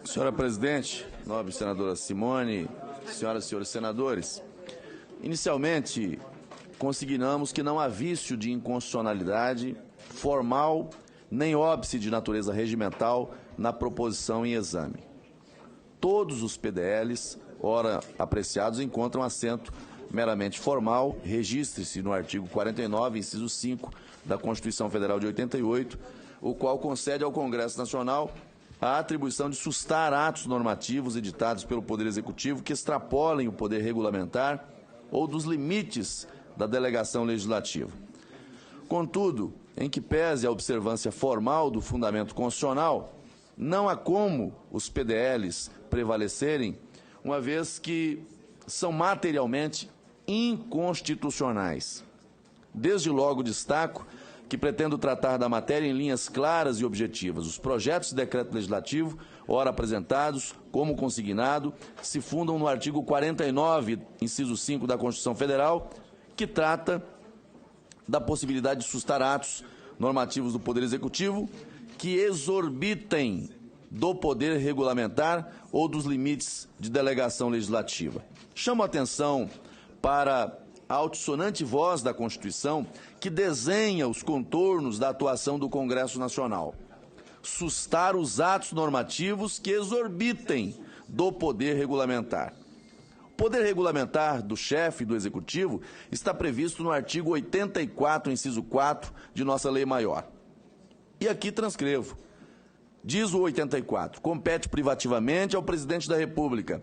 Senhora Presidente, nobre senadora Simone, senhoras e senhores senadores, inicialmente consignamos que não há vício de inconstitucionalidade formal nem óbice de natureza regimental na proposição em exame. Todos os PDLs, ora apreciados, encontram assento meramente formal, registre-se no artigo 49, inciso 5 da Constituição Federal de 88, o qual concede ao Congresso Nacional a atribuição de sustar atos normativos editados pelo Poder Executivo que extrapolem o poder regulamentar ou dos limites da delegação legislativa. Contudo, em que pese a observância formal do fundamento constitucional, não há como os PDLs prevalecerem, uma vez que são materialmente inconstitucionais. Desde logo destaco que pretendo tratar da matéria em linhas claras e objetivas. Os projetos de decreto legislativo, ora apresentados, como consignado, se fundam no artigo 49, inciso 5 da Constituição Federal, que trata da possibilidade de sustar atos normativos do Poder Executivo que exorbitem do poder regulamentar ou dos limites de delegação legislativa. Chamo a atenção para a altissonante voz da Constituição que desenha os contornos da atuação do Congresso Nacional. Sustar os atos normativos que exorbitem do poder regulamentar. O poder regulamentar do chefe do Executivo está previsto no artigo 84, inciso 4 de nossa Lei Maior. E aqui transcrevo. Diz o 84, compete privativamente ao Presidente da República.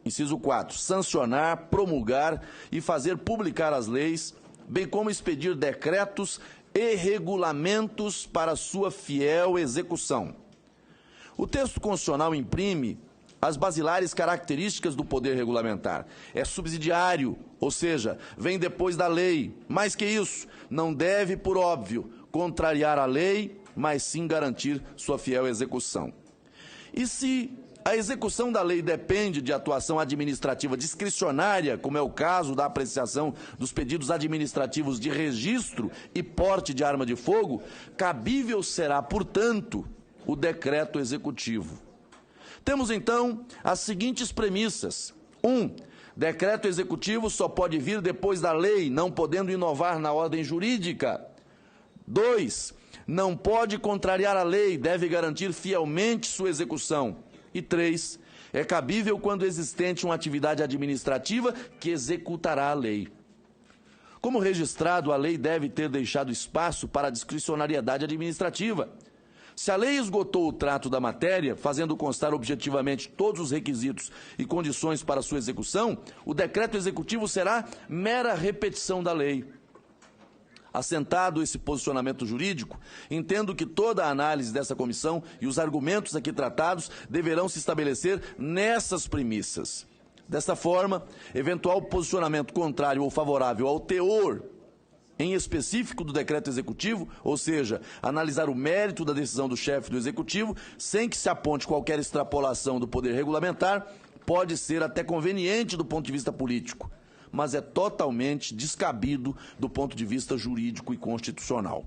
Inciso 4, sancionar, promulgar e fazer publicar as leis, bem como expedir decretos e regulamentos para sua fiel execução. O texto constitucional imprime as basilares características do poder regulamentar. É subsidiário, ou seja, vem depois da lei. Mais que isso, não deve, por óbvio, contrariar a lei, mas sim garantir sua fiel execução. E se a execução da lei depende de atuação administrativa discricionária, como é o caso da apreciação dos pedidos administrativos de registro e porte de arma de fogo, cabível será, portanto, o decreto executivo. Temos, então, as seguintes premissas. 1. Decreto executivo só pode vir depois da lei, não podendo inovar na ordem jurídica. 2. Não pode contrariar a lei, deve garantir fielmente sua execução. E 3. É cabível quando existente uma atividade administrativa que executará a lei. Como registrado, a lei deve ter deixado espaço para a discricionariedade administrativa. Se a lei esgotou o trato da matéria, fazendo constar objetivamente todos os requisitos e condições para sua execução, o decreto executivo será mera repetição da lei. Assentado esse posicionamento jurídico, entendo que toda a análise dessa comissão e os argumentos aqui tratados deverão se estabelecer nessas premissas. Desta forma, eventual posicionamento contrário ou favorável ao teor em específico do decreto executivo, ou seja, analisar o mérito da decisão do chefe do executivo, sem que se aponte qualquer extrapolação do poder regulamentar, pode ser até conveniente do ponto de vista político, mas é totalmente descabido do ponto de vista jurídico e constitucional.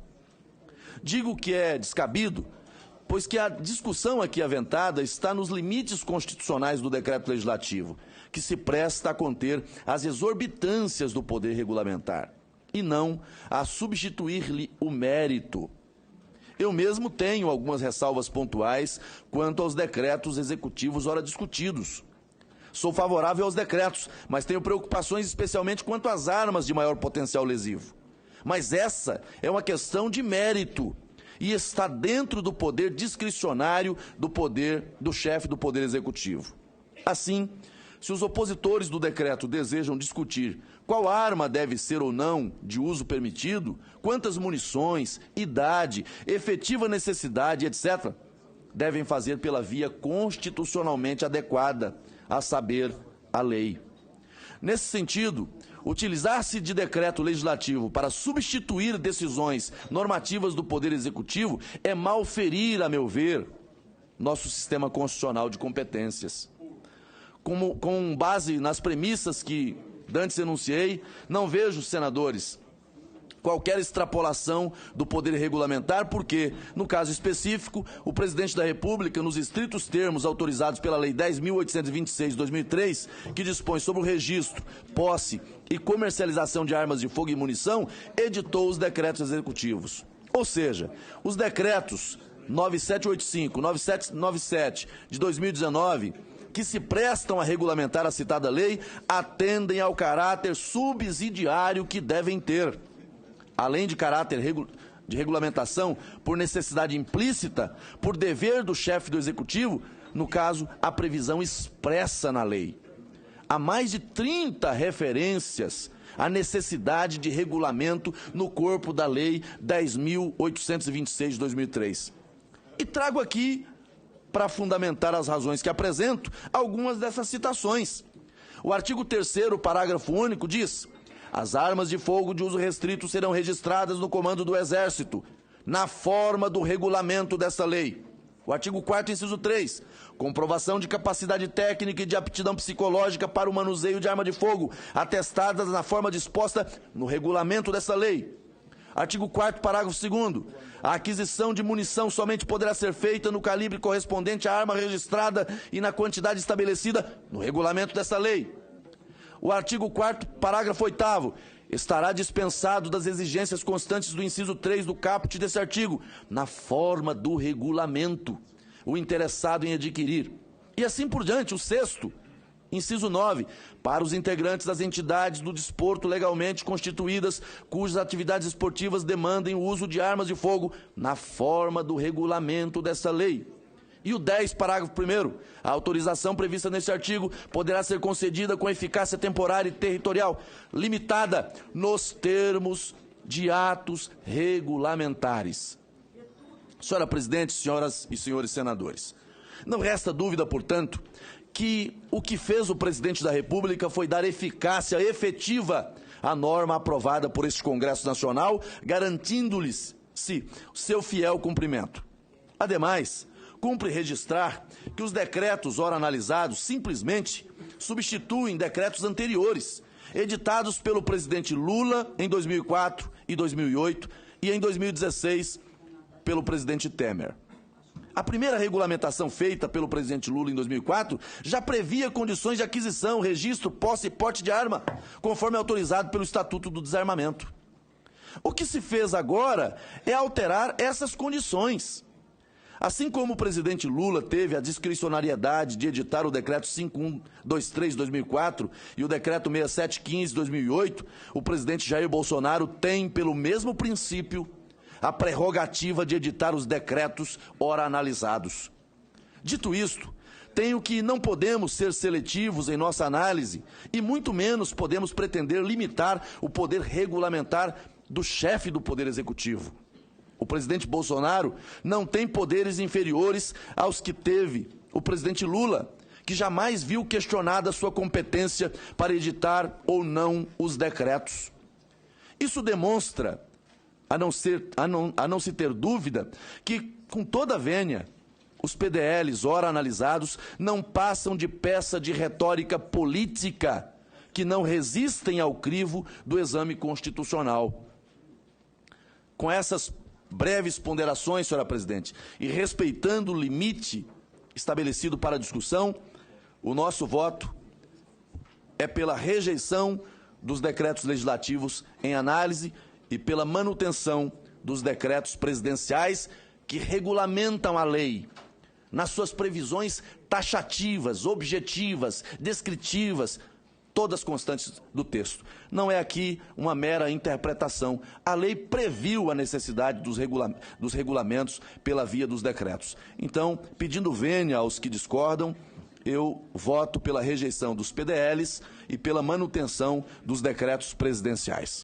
Digo que é descabido, pois que a discussão aqui aventada está nos limites constitucionais do decreto legislativo, que se presta a conter as exorbitâncias do poder regulamentar, e não a substituir-lhe o mérito. Eu mesmo tenho algumas ressalvas pontuais quanto aos decretos executivos ora discutidos. Sou favorável aos decretos, mas tenho preocupações especialmente quanto às armas de maior potencial lesivo. Mas essa é uma questão de mérito e está dentro do poder discricionário do chefe do Poder Executivo. Assim, se os opositores do decreto desejam discutir qual arma deve ser ou não de uso permitido, quantas munições, idade, efetiva necessidade, etc., devem fazer pela via constitucionalmente adequada, a saber, a lei. Nesse sentido, utilizar-se de decreto legislativo para substituir decisões normativas do Poder Executivo é malferir, a meu ver, nosso sistema constitucional de competências. Com base nas premissas que dantes enunciei, não vejo, senadores, qualquer extrapolação do poder regulamentar, porque, no caso específico, o presidente da República, nos estritos termos autorizados pela Lei 10.826 de 2003, que dispõe sobre o registro, posse e comercialização de armas de fogo e munição, editou os decretos executivos. Ou seja, os decretos 9785, 9797 de 2019, que se prestam a regulamentar a citada lei, atendem ao caráter subsidiário que devem ter. Além de caráter de regulamentação por necessidade implícita, por dever do chefe do Executivo, no caso, a previsão expressa na lei. Há mais de 30 referências à necessidade de regulamento no corpo da Lei 10.826 de 2003. E trago aqui, para fundamentar as razões que apresento, algumas dessas citações. O artigo 3º, parágrafo único, diz: as armas de fogo de uso restrito serão registradas no comando do Exército, na forma do regulamento dessa lei. O artigo 4º, inciso 3, comprovação de capacidade técnica e de aptidão psicológica para o manuseio de arma de fogo, atestadas na forma disposta no regulamento dessa lei. Artigo 4º, parágrafo 2º, a aquisição de munição somente poderá ser feita no calibre correspondente à arma registrada e na quantidade estabelecida no regulamento dessa lei. O artigo 4º, parágrafo 8º, estará dispensado das exigências constantes do inciso 3 do caput desse artigo, na forma do regulamento, o interessado em adquirir. E assim por diante, o 6º, inciso 9, para os integrantes das entidades do desporto legalmente constituídas, cujas atividades esportivas demandem o uso de armas de fogo, na forma do regulamento dessa lei. E o 10, parágrafo 1º, a autorização prevista neste artigo poderá ser concedida com eficácia temporária e territorial, limitada nos termos de atos regulamentares. Senhora Presidente, senhoras e senhores senadores, não resta dúvida, portanto, que o que fez o Presidente da República foi dar eficácia efetiva à norma aprovada por este Congresso Nacional, garantindo-lhes seu fiel cumprimento. Ademais, cumpre registrar que os decretos ora analisados simplesmente substituem decretos anteriores, editados pelo presidente Lula em 2004 e 2008 e em 2016 pelo presidente Temer. A primeira regulamentação feita pelo presidente Lula em 2004 já previa condições de aquisição, registro, posse e porte de arma, conforme autorizado pelo Estatuto do Desarmamento. O que se fez agora é alterar essas condições. Assim como o presidente Lula teve a discricionariedade de editar o decreto 5123 de 2004 e o decreto 6715 de 2008, o presidente Jair Bolsonaro tem, pelo mesmo princípio, a prerrogativa de editar os decretos ora analisados. Dito isto, tenho que não podemos ser seletivos em nossa análise e muito menos podemos pretender limitar o poder regulamentar do chefe do Poder Executivo. O presidente Bolsonaro não tem poderes inferiores aos que teve o presidente Lula, que jamais viu questionada sua competência para editar ou não os decretos. Isso demonstra, a não se ter dúvida, que, com toda a vênia, os PDLs, ora analisados, não passam de peça de retórica política que não resistem ao crivo do exame constitucional. Com essas breves ponderações, senhora Presidente, e respeitando o limite estabelecido para a discussão, o nosso voto é pela rejeição dos decretos legislativos em análise e pela manutenção dos decretos presidenciais que regulamentam a lei nas suas previsões taxativas, objetivas, descritivas, todas constantes do texto. Não é aqui uma mera interpretação. A lei previu a necessidade dos regulamentos pela via dos decretos. Então, pedindo vênia aos que discordam, eu voto pela rejeição dos PDLs e pela manutenção dos decretos presidenciais.